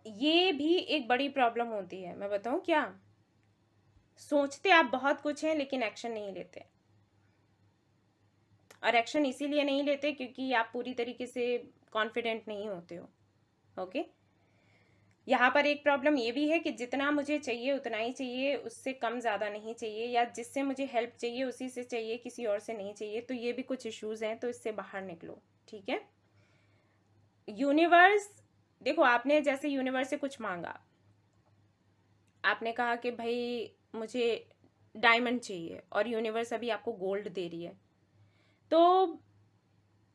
ये भी एक बड़ी प्रॉब्लम होती है। मैं बताऊं क्या, सोचते आप बहुत कुछ हैं लेकिन एक्शन नहीं लेते, और एक्शन इसीलिए नहीं लेते क्योंकि आप पूरी तरीके से कॉन्फिडेंट नहीं होते हो। ओके, यहाँ पर एक प्रॉब्लम ये भी है कि जितना मुझे चाहिए उतना ही चाहिए, उससे कम ज़्यादा नहीं चाहिए, या जिससे मुझे हेल्प चाहिए उसी से चाहिए, किसी और से नहीं चाहिए। तो ये भी कुछ इश्यूज़ हैं, तो इससे बाहर निकलो। ठीक है, यूनिवर्स, देखो आपने जैसे यूनिवर्स से कुछ मांगा, आपने कहा कि भाई मुझे डायमंड चाहिए, और यूनिवर्स अभी आपको गोल्ड दे रही है, तो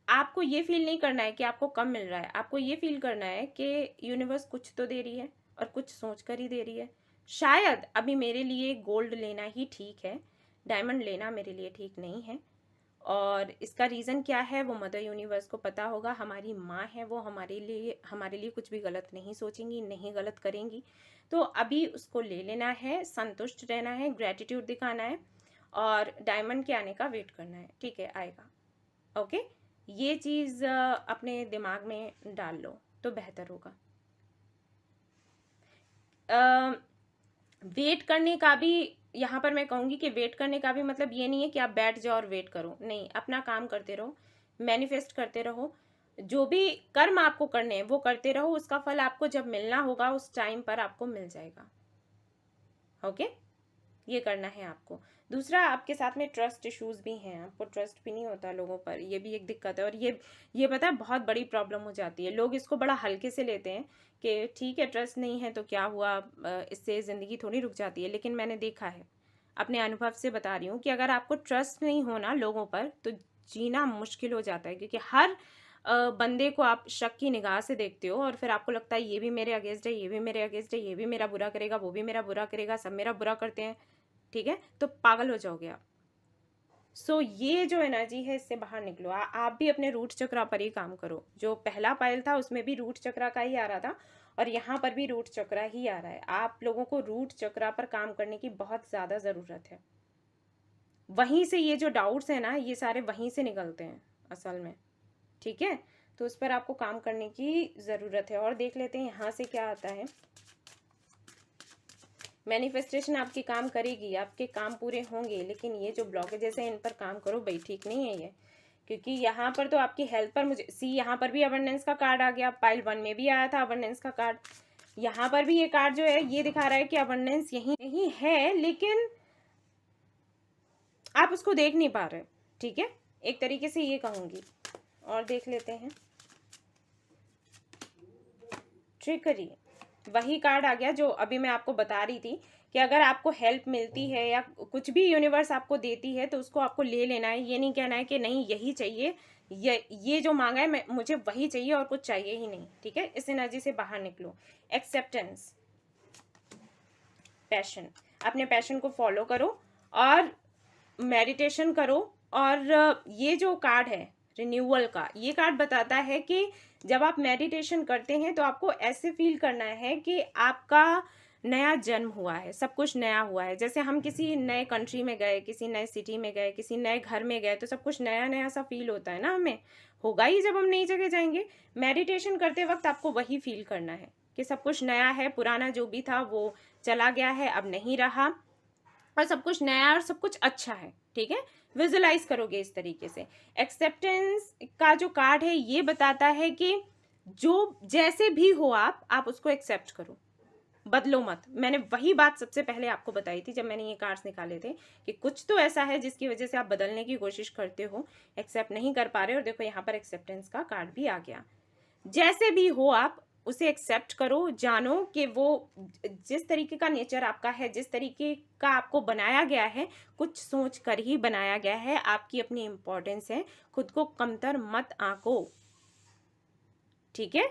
आपको ये फील नहीं करना है कि आपको कम मिल रहा है, आपको ये फील करना है कि यूनिवर्स कुछ तो दे रही है और कुछ सोच कर ही दे रही है। शायद अभी मेरे लिए गोल्ड लेना ही ठीक है, डायमंड लेना मेरे लिए ठीक नहीं है, और इसका रीज़न क्या है वो मदर यूनिवर्स को पता होगा। हमारी माँ है, वो हमारे लिए कुछ भी गलत नहीं सोचेंगी, नहीं गलत करेंगी। तो अभी उसको ले लेना है, संतुष्ट रहना है, ग्रेटिट्यूड दिखाना है, और डायमंड के आने का वेट करना है। ठीक है, आएगा। ओके, ये चीज़ अपने दिमाग में डाल लो तो बेहतर होगा। वेट करने का भी, यहाँ पर मैं कहूँगी कि वेट करने का भी मतलब ये नहीं है कि आप बैठ जाओ और वेट करो, नहीं, अपना काम करते रहो, मैनिफेस्ट करते रहो, जो भी कर्म आपको करने हैं वो करते रहो, उसका फल आपको जब मिलना होगा उस टाइम पर आपको मिल जाएगा। ओके, ये करना है आपको। दूसरा, आपके साथ में ट्रस्ट इश्यूज भी हैं, आपको ट्रस्ट भी नहीं होता लोगों पर, ये भी एक दिक्कत है, और ये पता है बहुत बड़ी प्रॉब्लम हो जाती है। लोग इसको बड़ा हल्के से लेते हैं कि ठीक है ट्रस्ट नहीं है तो क्या हुआ, इससे ज़िंदगी थोड़ी रुक जाती है। लेकिन मैंने देखा है, अपने अनुभव से बता रही हूँ कि अगर आपको ट्रस्ट नहीं होना लोगों पर तो जीना मुश्किल हो जाता है, क्योंकि हर बंदे को आप शक की निगाह से देखते हो, और फिर आपको लगता है ये भी मेरे अगेंस्ट है, ये भी मेरे अगेंस्ट है, ये भी मेरा बुरा करेगा, वो भी मेरा बुरा करेगा, सब मेरा बुरा करते हैं। ठीक है, तो पागल हो जाओगे आप। सो ये जो एनर्जी है इससे बाहर निकलो। आप भी अपने रूट चक्रा पर ही काम करो। जो पहला पायल था उसमें भी रूट चक्रा का ही आ रहा था, और यहाँ पर भी रूट चक्रा ही आ रहा है। आप लोगों को रूट चक्रा पर काम करने की बहुत ज़्यादा ज़रूरत है। वहीं से ये जो डाउट्स हैं ना, ये सारे वहीं से निकलते हैं असल में। ठीक है, तो उस पर आपको काम करने की ज़रूरत है। और देख लेते हैं यहाँ से क्या आता है। मैनिफेस्टेशन आपके काम करेगी, आपके काम पूरे होंगे, लेकिन ये जो ब्लॉकेजेस हैं इन पर काम करो भाई, ठीक नहीं है ये। क्योंकि यहाँ पर तो आपकी हेल्थ पर मुझे यहाँ पर भी अबंडेंस का कार्ड आ गया, पाइल 1 में भी आया था अबंडेंस का कार्ड। यहाँ पर भी ये कार्ड जो है ये दिखा रहा है कि अबंडेंस यही है, लेकिन आप उसको देख नहीं पा रहे। ठीक है, एक तरीके से ये कहूँगी। और देख लेते हैं, ट्रिकरी, वही कार्ड आ गया जो अभी मैं आपको बता रही थी कि अगर आपको हेल्प मिलती है या कुछ भी यूनिवर्स आपको देती है तो उसको आपको ले लेना है। ये नहीं कहना है कि नहीं यही चाहिए, ये जो मांगा है मैं मुझे वही चाहिए और कुछ चाहिए ही नहीं, ठीक है। इस एनर्जी से बाहर निकलो। एक्सेप्टेंस, पैशन, अपने पैशन को फॉलो करो और मेडिटेशन करो। और ये जो कार्ड है रिन्यूअल का, ये कार्ड बताता है कि जब आप मेडिटेशन करते हैं तो आपको ऐसे फील करना है कि आपका नया जन्म हुआ है, सब कुछ नया हुआ है। जैसे हम किसी नए कंट्री में गए, किसी नए सिटी में गए, किसी नए घर में गए तो सब कुछ नया नया सा फील होता है ना, हमें होगा ही जब हम नई जगह जाएंगे। मेडिटेशन करते वक्त आपको वही फील करना है कि सब कुछ नया है, पुराना जो भी था वो चला गया है, अब नहीं रहा, और सब कुछ नया और सब कुछ अच्छा है, ठीक है। विजुलाइज करोगे इस तरीके से। एक्सेप्टेंस का जो कार्ड है ये बताता है कि जो जैसे भी हो आप उसको एक्सेप्ट करो, बदलो मत। मैंने वही बात सबसे पहले आपको बताई थी जब मैंने ये कार्ड्स निकाले थे कि कुछ तो ऐसा है जिसकी वजह से आप बदलने की कोशिश करते हो, एक्सेप्ट नहीं कर पा रहे हो। और देखो यहाँ पर एक्सेप्टेंस का कार्ड भी आ गया। जैसे भी हो आप उसे एक्सेप्ट करो, जानो कि वो जिस तरीके का नेचर आपका है, जिस तरीके का आपको बनाया गया है, कुछ सोच कर ही बनाया गया है। आपकी अपनी इम्पोर्टेंस है, खुद को कमतर मत आंको, ठीक है।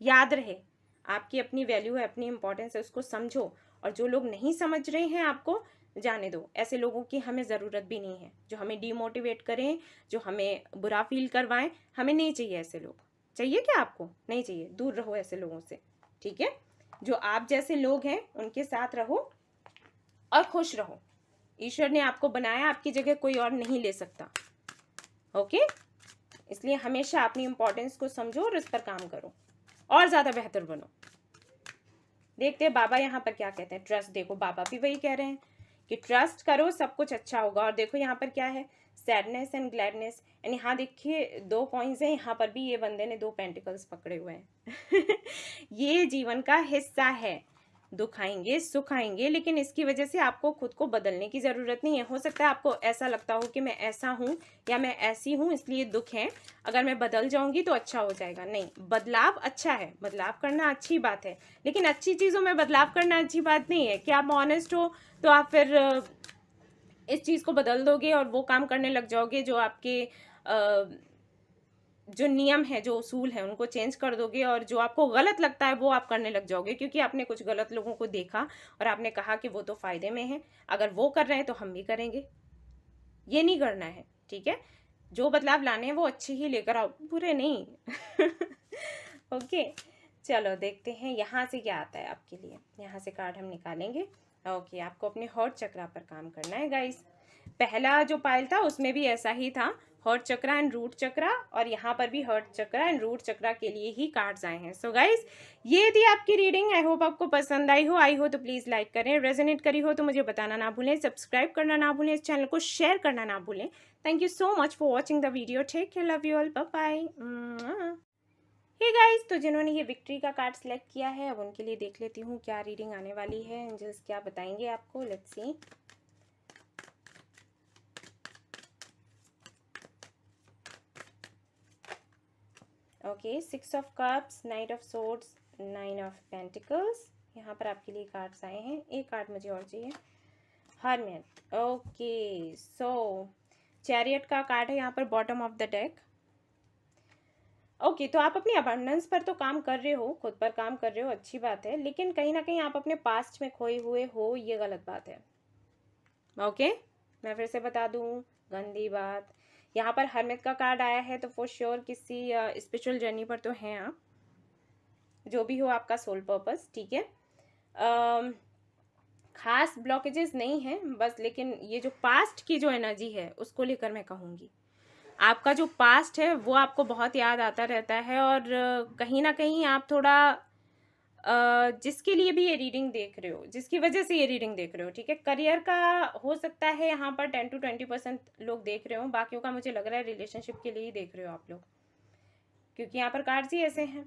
याद रहे आपकी अपनी वैल्यू है, अपनी इम्पोर्टेंस है, उसको समझो। और जो लोग नहीं समझ रहे हैं आपको जाने दो, ऐसे लोगों की हमें ज़रूरत भी नहीं है जो हमें डीमोटिवेट करें, जो हमें बुरा फील करवाएं। हमें नहीं चाहिए ऐसे लोग। चाहिए क्या आपको? नहीं चाहिए, दूर रहो ऐसे लोगों से, ठीक है। जो आप जैसे लोग हैं उनके साथ रहो और खुश रहो। ईश्वर ने आपको बनाया, आपकी जगह कोई और नहीं ले सकता, ओके। इसलिए हमेशा अपनी इम्पोर्टेंस को समझो और उस पर काम करो और ज़्यादा बेहतर बनो। देखते हैं बाबा यहाँ पर क्या कहते हैं। ट्रस्ट, देखो बाबा भी वही कह रहे हैं कि ट्रस्ट करो, सब कुछ अच्छा होगा। और देखो यहाँ पर क्या है, सैडनेस एंड ग्लैडनेस। एंड यहाँ देखिए 2 कॉइन्स हैं, यहाँ पर भी ये बंदे ने 2 पेंटिकल्स पकड़े हुए हैं। ये जीवन का हिस्सा है, दुख आएंगे सुख आएंगे, लेकिन इसकी वजह से आपको खुद को बदलने की ज़रूरत नहीं है। हो सकता है आपको ऐसा लगता हो कि मैं ऐसा हूँ या मैं ऐसी हूँ इसलिए दुख है, अगर मैं बदल जाऊंगी तो अच्छा हो जाएगा। नहीं, बदलाव अच्छा है, बदलाव करना अच्छी बात है, लेकिन अच्छी चीज़ों में बदलाव करना अच्छी बात नहीं है कि आप ऑनेस्ट हो तो आप फिर इस चीज़ को बदल दोगे और वो काम करने लग जाओगे जो आपके जो नियम है, जो उसूल है, उनको चेंज कर दोगे। और जो आपको गलत लगता है वो आप करने लग जाओगे क्योंकि आपने कुछ गलत लोगों को देखा और आपने कहा कि वो तो फायदे में है, अगर वो कर रहे हैं तो हम भी करेंगे। ये नहीं करना है, ठीक है। जो बदलाव लाने हैं वो अच्छे ही लेकर आओ, बुरे नहीं। ओके, चलो देखते हैं यहाँ से क्या आता है आपके लिए। यहाँ से कार्ड हम निकालेंगे। ओके, आपको अपने हॉट चक्रा पर काम करना है गाइस। पहला जो पायल था उसमें भी ऐसा ही था, हर्ट चक्रा एंड रूट चक्रा, और यहाँ पर भी हर्ट चक्रा एंड रूट चक्रा के लिए ही कार्ड्स आए हैं। सो गाइस, ये थी आपकी रीडिंग। आई होप आपको पसंद आई हो तो प्लीज़ लाइक करें, रेजोनेट करी हो तो मुझे बताना ना भूलें, सब्सक्राइब करना ना भूलें, इस चैनल को शेयर करना ना भूलें। Thank you so much for watching the video. Take care, love you all, bye bye. Hey guys, तो जिन्होंने ये विक्ट्री का कार्ड सेलेक्ट किया है अब उनके लिए देख लेती हूँ क्या रीडिंग आने वाली है। एंजल्स क्या बताएंगे आपको, let's see. Okay, 6 of cups, night of swords, 9 of pentacles. यहाँ पर आपके लिए कार्ड्स आए हैं। एक कार्ड मुझे और चाहिए, हर्मिट। ओके, सो चैरियट का कार्ड है यहाँ पर bottom of the deck. Okay, तो आप अपनी अबंडेंस पर तो काम कर रहे हो, खुद पर काम कर रहे हो, अच्छी बात है, लेकिन कहीं ना कहीं आप अपने पास्ट में खोए हुए हो, ये गलत बात है। ओके, मैं फिर से बता दूं, गंदी बात। यहाँ पर हरमित का कार्ड आया है तो फॉर श्योर किसी स्पिरिचुअल जर्नी पर तो हैं आप, जो भी हो आपका सोल पर्पस, ठीक है। खास ब्लॉकेजेस नहीं है बस, लेकिन ये जो पास्ट की जो एनर्जी है उसको लेकर मैं कहूँगी, आपका जो पास्ट है वो आपको बहुत याद आता रहता है। और कहीं ना कहीं आप थोड़ा जिसके लिए भी ये रीडिंग देख रहे हो, जिसकी वजह से ये रीडिंग देख रहे हो, ठीक है, करियर का हो सकता है यहाँ पर 10 to 20% लोग देख रहे हो, बाकियों का मुझे लग रहा है रिलेशनशिप के लिए ही देख रहे हो आप लोग, क्योंकि यहाँ पर कार्ड्स ही ऐसे हैं।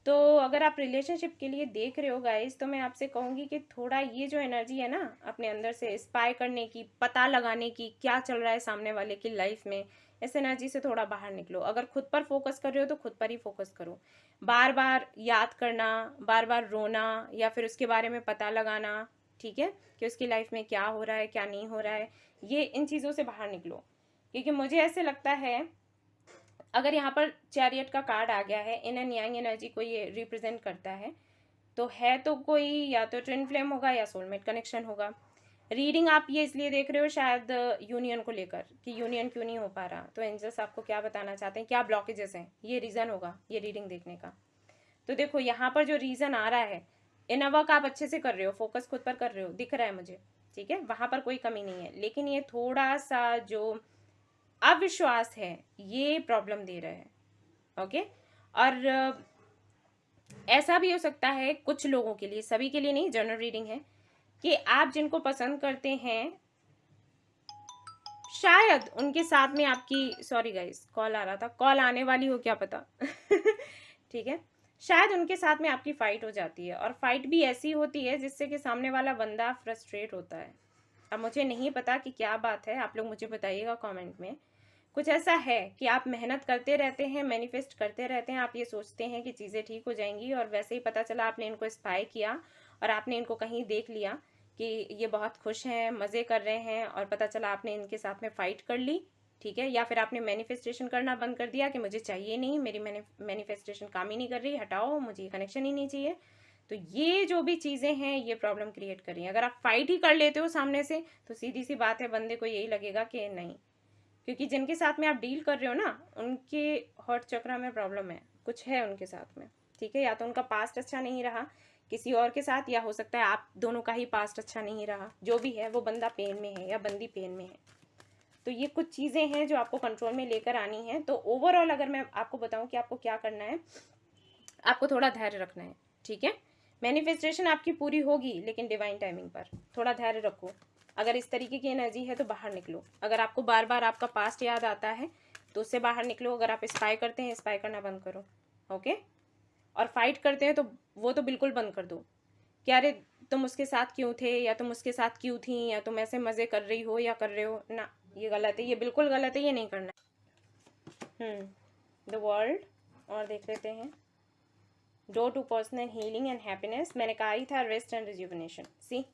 तो अगर आप रिलेशनशिप के लिए देख रहे हो गाइस, तो मैं आपसे कहूँगी कि थोड़ा ये जो एनर्जी है ना, अपने अंदर से स्पाई करने की, पता लगाने की क्या चल रहा है सामने वाले की लाइफ में, इस एनर्जी से थोड़ा बाहर निकलो। अगर खुद पर फोकस कर रहे हो तो खुद पर ही फोकस करो। बार बार याद करना, बार बार रोना या फिर उसके बारे में पता लगाना, ठीक है, कि उसकी लाइफ में क्या हो रहा है क्या नहीं हो रहा है, ये इन चीज़ों से बाहर निकलो। क्योंकि मुझे ऐसे लगता है अगर यहाँ पर चैरियट का कार्ड आ गया है, इन एंड यांग एनर्जी को ये रिप्रेजेंट करता है, तो है तो कोई या तो ट्विन फ्लेम होगा या सोलमेट कनेक्शन होगा। रीडिंग आप ये इसलिए देख रहे हो शायद यूनियन को लेकर कि यूनियन क्यों नहीं हो पा रहा, तो एंजल्स आपको क्या बताना चाहते हैं, क्या ब्लॉकेजेस हैं, ये रीज़न होगा ये रीडिंग देखने का। तो देखो यहाँ पर जो रीज़न आ रहा है, इनर वर्क आप अच्छे से कर रहे हो, फोकस खुद पर कर रहे हो, दिख रहा है मुझे, ठीक है, वहाँ पर कोई कमी नहीं है, लेकिन ये थोड़ा सा जो अविश्वास है ये प्रॉब्लम दे रहा है। ओके, और ऐसा भी हो सकता है कुछ लोगों के लिए, सभी के लिए नहीं, जनरल रीडिंग है, कि आप जिनको पसंद करते हैं शायद उनके साथ में आपकी, सॉरी गाइस कॉल आ रहा था, कॉल आने वाली हो क्या पता ठीक है, शायद उनके साथ में आपकी फाइट हो जाती है, और फाइट भी ऐसी होती है जिससे कि सामने वाला बंदा फ्रस्ट्रेट होता है। अब मुझे नहीं पता कि क्या बात है, आप लोग मुझे बताइएगा कमेंट में। कुछ ऐसा है कि आप मेहनत करते रहते हैं, मैनिफेस्ट करते रहते हैं, आप ये सोचते हैं कि चीज़ें ठीक हो जाएंगी, और वैसे ही पता चला आपने इनको स्पाई किया और आपने इनको कहीं देख लिया कि ये बहुत खुश हैं, मज़े कर रहे हैं, और पता चला आपने इनके साथ में फ़ाइट कर ली, ठीक है, या फिर आपने मैनिफेस्टेशन करना बंद कर दिया कि मुझे चाहिए नहीं, मेरी मैनिफेस्टेशन काम ही नहीं कर रही, हटाओ, मुझे ये कनेक्शन ही नहीं चाहिए। तो ये जो भी चीज़ें हैं ये प्रॉब्लम क्रिएट कर रही हैं। अगर आप फाइट ही कर लेते हो सामने से तो सीधी सी बात है, बंदे को यही लगेगा कि नहीं, क्योंकि जिनके साथ में आप डील कर रहे हो ना, उनके हार्ट चक्र में प्रॉब्लम है, कुछ है उनके साथ में, ठीक है, या तो उनका पास्ट अच्छा नहीं रहा किसी और के साथ, या हो सकता है आप दोनों का ही पास्ट अच्छा नहीं रहा, जो भी है वो बंदा पेन में है या बंदी पेन में है। तो ये कुछ चीज़ें हैं जो आपको कंट्रोल में लेकर आनी है। तो ओवरऑल अगर मैं आपको बताऊं कि आपको क्या करना है, आपको थोड़ा धैर्य रखना है, ठीक है, मैनिफेस्टेशन आपकी पूरी होगी लेकिन डिवाइन टाइमिंग पर, थोड़ा धैर्य रखो। अगर इस तरीके की एनर्जी है तो बाहर निकलो। अगर आपको बार बार आपका पास्ट याद आता है तो उससे बाहर निकलो। अगर आप स्पाई करते हैं, स्पाई करना बंद करो, ओके, और फाइट करते हैं तो वो तो बिल्कुल बंद कर दो। क्या रे तुम उसके साथ क्यों थे, या तुम उसके साथ क्यों थी, या तुम ऐसे मज़े कर रही हो या कर रहे हो ना, ये गलत है, ये बिल्कुल गलत है, ये नहीं करना। द वर्ल्ड, और देख लेते हैं door to personal healing and happiness. मैंने कहा ही था rest and rejuvenation. See,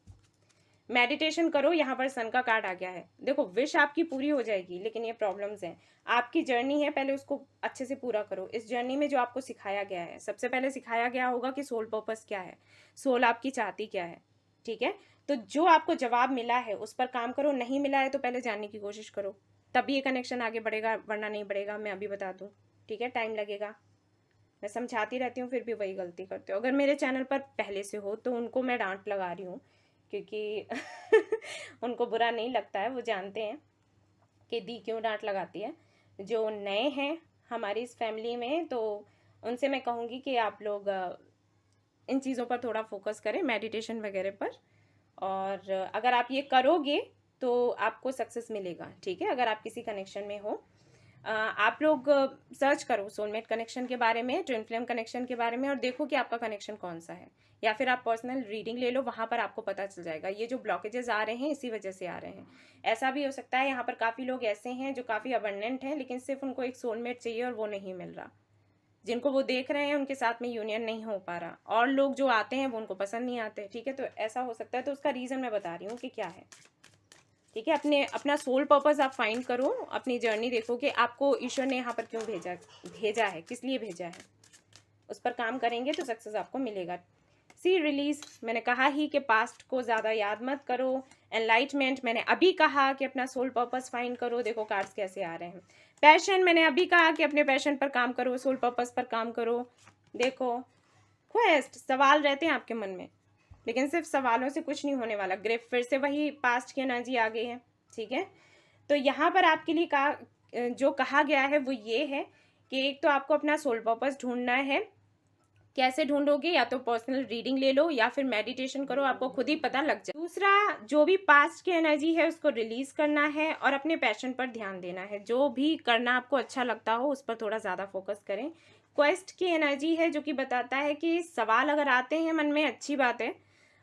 meditation करो, यहाँ पर सन का कार्ड आ गया है। देखो विश आपकी पूरी हो जाएगी, लेकिन ये प्रॉब्लम्स हैं, आपकी जर्नी है, पहले उसको अच्छे से पूरा करो। इस जर्नी में जो आपको सिखाया गया है, सबसे पहले सिखाया गया होगा कि सोल पर्पस क्या है, सोल आपकी चाहती क्या है, ठीक है, तो जो आपको जवाब मिला है उस पर काम करो, नहीं मिला है तो पहले जानने की कोशिश करो, तभी ये कनेक्शन आगे बढ़ेगा, वरना नहीं बढ़ेगा, मैं अभी बता दूँ, ठीक है, टाइम लगेगा। मैं समझाती रहती हूँ फिर भी वही गलती करते हो। अगर मेरे चैनल पर पहले से हो तो उनको मैं डांट लगा रही हूँ, क्योंकि उनको बुरा नहीं लगता है, वो जानते हैं कि दी क्यों डांट लगाती है। जो नए हैं हमारी इस फैमिली में, तो उनसे मैं कहूँगी कि आप लोग इन चीज़ों पर थोड़ा फोकस करें, मेडिटेशन वगैरह पर, और अगर आप ये करोगे तो आपको सक्सेस मिलेगा, ठीक है। अगर आप किसी कनेक्शन में हो, आप लोग सर्च करो सोलमेट कनेक्शन के बारे में, ट्विन फ्लेम कनेक्शन के बारे में, और देखो कि आपका कनेक्शन कौन सा है, या फिर आप पर्सनल रीडिंग ले लो, वहाँ पर आपको पता चल जाएगा। ये जो ब्लॉकेजेस आ रहे हैं इसी वजह से आ रहे हैं। ऐसा भी हो सकता है यहाँ पर काफ़ी लोग ऐसे हैं जो काफ़ी अबंडेंट हैं, लेकिन सिर्फ उनको एक सोलमेट चाहिए और वो नहीं मिल रहा। जिनको वो देख रहे हैं उनके साथ में यूनियन नहीं हो पा रहा, और लोग जो आते हैं वो उनको पसंद नहीं आते, ठीक है। तो ऐसा हो सकता है, तो उसका रीज़न मैं बता रही हूँ कि क्या है, ठीक है। अपना सोल पर्पस आप फाइंड करो, अपनी जर्नी देखो कि आपको ईश्वर ने यहाँ पर क्यों भेजा है, किस लिए भेजा है, उस पर काम करेंगे तो सक्सेस आपको मिलेगा। सी रिलीज, मैंने कहा ही कि पास्ट को ज़्यादा याद मत करो। एनलाइटमेंट, मैंने अभी कहा कि अपना सोल पर्पस फाइंड करो, देखो कार्ड्स कैसे आ रहे हैं। पैशन, मैंने अभी कहा कि अपने पैशन पर काम करो, सोल पर्पस पर काम करो, देखो। क्वेस्ट, सवाल रहते हैं आपके मन में, लेकिन सिर्फ सवालों से कुछ नहीं होने वाला। ग्रिफ, फिर से वही पास्ट की एनर्जी आ गई है, ठीक है। तो यहाँ पर आपके लिए जो कहा गया है वो ये है कि एक तो आपको अपना सोल पर्पस ढूंढना है। कैसे ढूंढोगे, या तो पर्सनल रीडिंग ले लो या फिर मेडिटेशन करो, आपको खुद ही पता लग जाए। दूसरा, जो भी पास्ट की एनर्जी है उसको रिलीज करना है और अपने पैशन पर ध्यान देना है। जो भी करना आपको अच्छा लगता हो उस पर थोड़ा ज़्यादा फोकस करें। क्वेस्ट की एनर्जी है जो कि बताता है कि सवाल अगर आते हैं मन में, अच्छी बात है,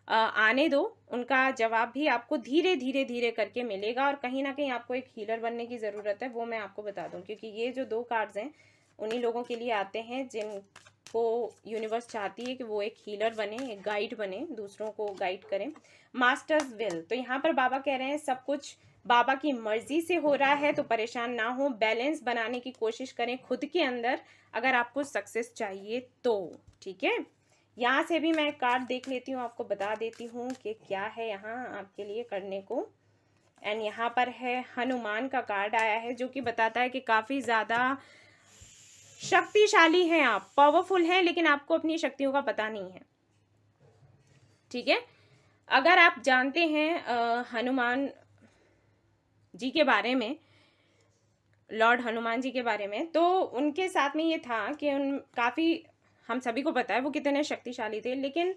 आने दो, उनका जवाब भी आपको धीरे धीरे धीरे करके मिलेगा। और कहीं ना कहीं आपको एक हीलर बनने की ज़रूरत है, वो मैं आपको बता दूं, क्योंकि ये जो 2 कार्ड्स हैं उन्हीं लोगों के लिए आते हैं जिनको यूनिवर्स चाहती है कि वो एक हीलर बने, एक गाइड बने, दूसरों को गाइड करें। मास्टर्स विल, तो यहाँ पर बाबा कह रहे हैं सब कुछ बाबा की मर्जी से हो रहा है, तो परेशान ना हो, बैलेंस बनाने की कोशिश करें खुद के अंदर अगर आपको सक्सेस चाहिए तो। ठीक है, यहाँ से भी मैं कार्ड देख लेती हूँ, आपको बता देती हूँ कि क्या है यहाँ आपके लिए करने को। एंड यहाँ पर है हनुमान का कार्ड आया है, जो कि बताता है कि काफ़ी ज़्यादा शक्तिशाली हैं आप, पावरफुल हैं, लेकिन आपको अपनी शक्तियों का पता नहीं है। ठीक है, अगर आप जानते हैं हनुमान जी के बारे में, लॉर्ड हनुमान जी के बारे में, तो उनके साथ में ये था कि काफ़ी, हम सभी को पता है वो कितने शक्तिशाली थे, लेकिन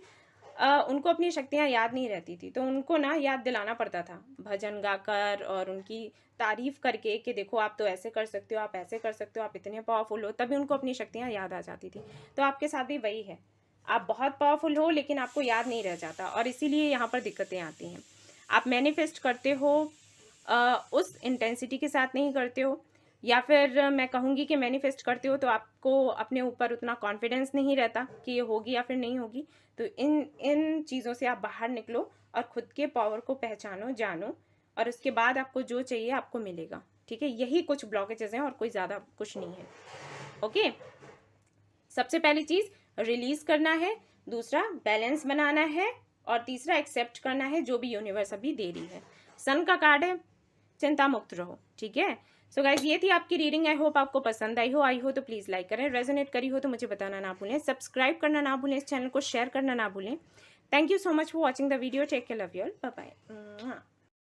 उनको अपनी शक्तियाँ याद नहीं रहती थी, तो उनको ना याद दिलाना पड़ता था भजन गाकर और उनकी तारीफ करके कि देखो आप तो ऐसे कर सकते हो, आप ऐसे कर सकते हो, आप इतने पावरफुल हो, तभी उनको अपनी शक्तियाँ याद आ जाती थी। तो आपके साथ भी वही है, आप बहुत पावरफुल हो लेकिन आपको याद नहीं रह जाता, और इसीलिए यहाँ पर दिक्कतें आती हैं। आप मैनिफेस्ट करते हो उस इंटेंसिटी के साथ नहीं करते हो, या फिर मैं कहूँगी कि मैनिफेस्ट करते हो तो आपको अपने ऊपर उतना कॉन्फिडेंस नहीं रहता कि ये होगी या फिर नहीं होगी। तो इन चीज़ों से आप बाहर निकलो और खुद के पावर को पहचानो, जानो, और उसके बाद आपको जो चाहिए आपको मिलेगा। ठीक है, यही कुछ ब्लॉकेजेस हैं और कोई ज़्यादा कुछ नहीं है। ओके, सबसे पहली चीज़ रिलीज करना है, दूसरा बैलेंस बनाना है, और तीसरा एक्सेप्ट करना है जो भी यूनिवर्स अभी दे रही है। सन का कार्ड है, चिंता मुक्त रहो। ठीक है, सो गाइज ये थी आपकी रीडिंग। आई होप आपको पसंद आई हो तो प्लीज़ लाइक करें, रेजोनेट करी हो तो मुझे बताना ना भूलें, सब्सक्राइब करना ना भूलें, इस चैनल को शेयर करना ना भूलें। Thank you so much for watching the video, take care, love you all, bye bye.